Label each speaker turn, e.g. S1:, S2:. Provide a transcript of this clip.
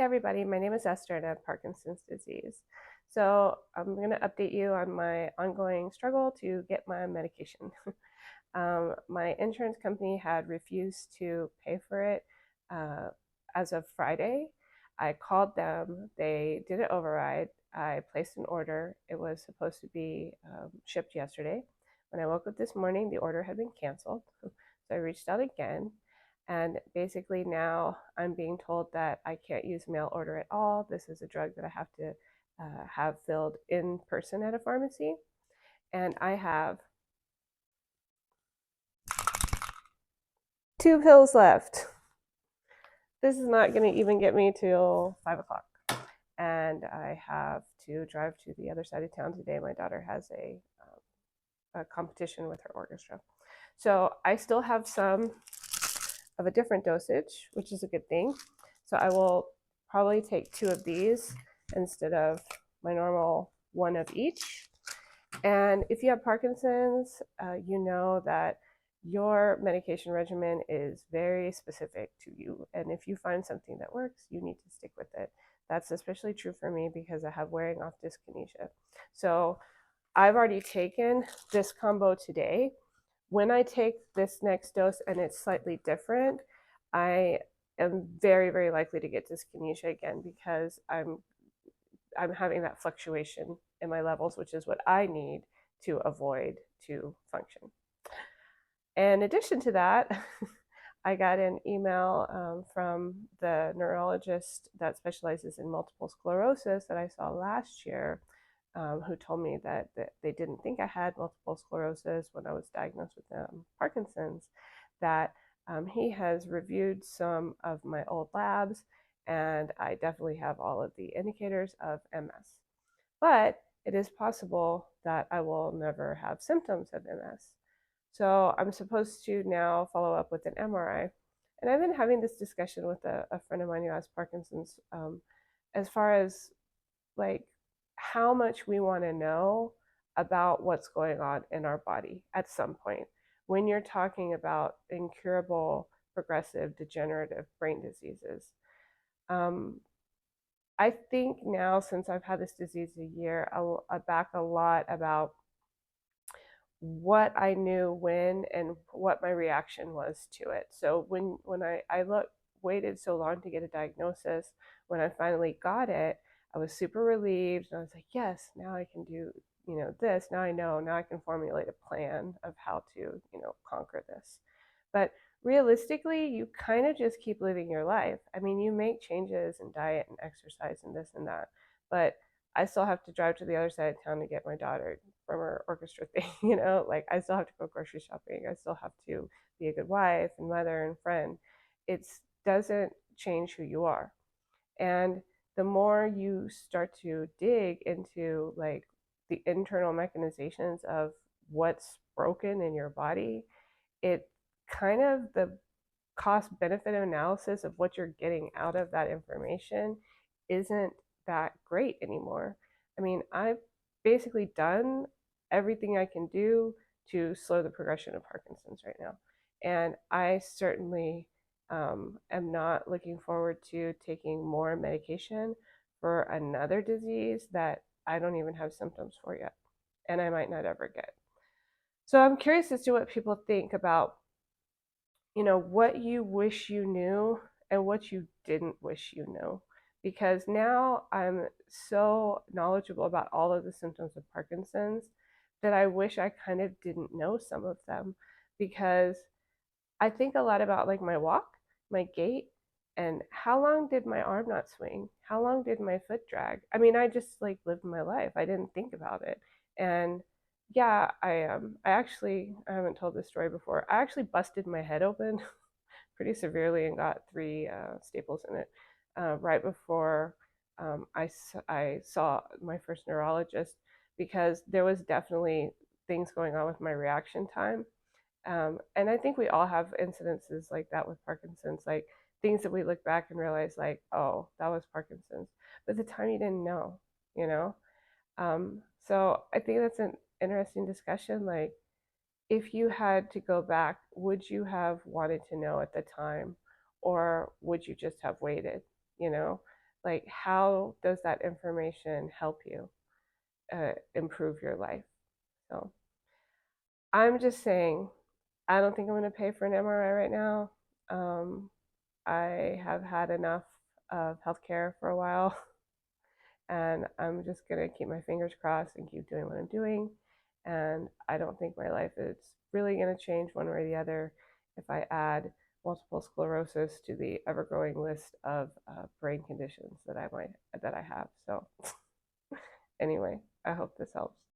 S1: Hey everybody, my name is Esther and I have Parkinson's disease. So I'm going to update you on my ongoing struggle to get my medication. My insurance company had refused to pay for it uh, as of Friday. I called them, they did an override. I placed an order. It was supposed to be shipped yesterday. When I woke up this morning, the order had been canceled. So I reached out again. And basically, now I'm being told that I can't use mail order at all. This is a drug that I have to have filled in person at a pharmacy. And I have 2 pills left. This is not going to even get me till 5 o'clock. And I have to drive to the other side of town today. My daughter has a competition with her orchestra. So I still have some of a different dosage, which is a good thing. So I will probably take 2 of these instead of my normal 1 of each. And if you have Parkinson's, you know that your medication regimen is very specific to you. And if you find something that works, you need to stick with it. That's especially true for me because I have wearing off dyskinesia. So I've already taken this combo today. When I take this next dose and it's slightly different, I am very, very likely to get dyskinesia again because I'm having that fluctuation in my levels, which is what I need to avoid to function. In addition to that, I got an email from the neurologist that specializes in multiple sclerosis that I saw last year, who told me that they didn't think I had multiple sclerosis when I was diagnosed with Parkinson's, that he has reviewed some of my old labs, and I definitely have all of the indicators of MS. But it is possible that I will never have symptoms of MS. So I'm supposed to now follow up with an MRI. And I've been having this discussion with a friend of mine who has Parkinson's, as far as like how much we want to know about what's going on in our body at some point. When you're talking about incurable, progressive, degenerative brain diseases, um, I think now, since I've had this disease a year, I back a lot about what I knew when and what my reaction was to it. So when I waited so long to get a diagnosis, when I finally got it, I was super relieved and I was like, yes, now I can do, this. Now I know, now I can formulate a plan of how to, conquer this. But realistically, you kind of just keep living your life. I mean, you make changes in diet and exercise and this and that, but I still have to drive to the other side of town to get my daughter from her orchestra thing, like I still have to go grocery shopping. I still have to be a good wife and mother and friend. It doesn't change who you are. And the more you start to dig into like the internal mechanizations of what's broken in your body, it kind of the cost benefit analysis of what you're getting out of that information isn't that great anymore. I mean, I've basically done everything I can do to slow the progression of Parkinson's right now. And I certainly am not looking forward to taking more medication for another disease that I don't even have symptoms for yet, and I might not ever get. So I'm curious as to what people think about what you wish you knew and what you didn't wish you knew. Because now I'm so knowledgeable about all of the symptoms of Parkinson's that I wish I kind of didn't know some of them, because I think a lot about like my walk, my gait, and how long did my arm not swing? How long did my foot drag? I mean, I just like lived my life. I didn't think about it. And yeah, I haven't told this story before. I actually busted my head open pretty severely and got 3 staples in it right before I saw my first neurologist, because there was definitely things going on with my reaction time. And I think we all have incidences like that with Parkinson's, like things that we look back and realize, like, oh, that was Parkinson's. But at the time you didn't know, you know? So I think that's an interesting discussion. Like, if you had to go back, would you have wanted to know at the time, or would you just have waited? You know, like how does that information help you improve your life? So I'm just saying, I don't think I'm going to pay for an MRI right now. Um, I have had enough of healthcare for a while, and I'm just going to keep my fingers crossed and keep doing what I'm doing. And I don't think my life is really going to change one way or the other if I add multiple sclerosis to the ever-growing list of brain conditions that I have. So anyway, I hope this helps.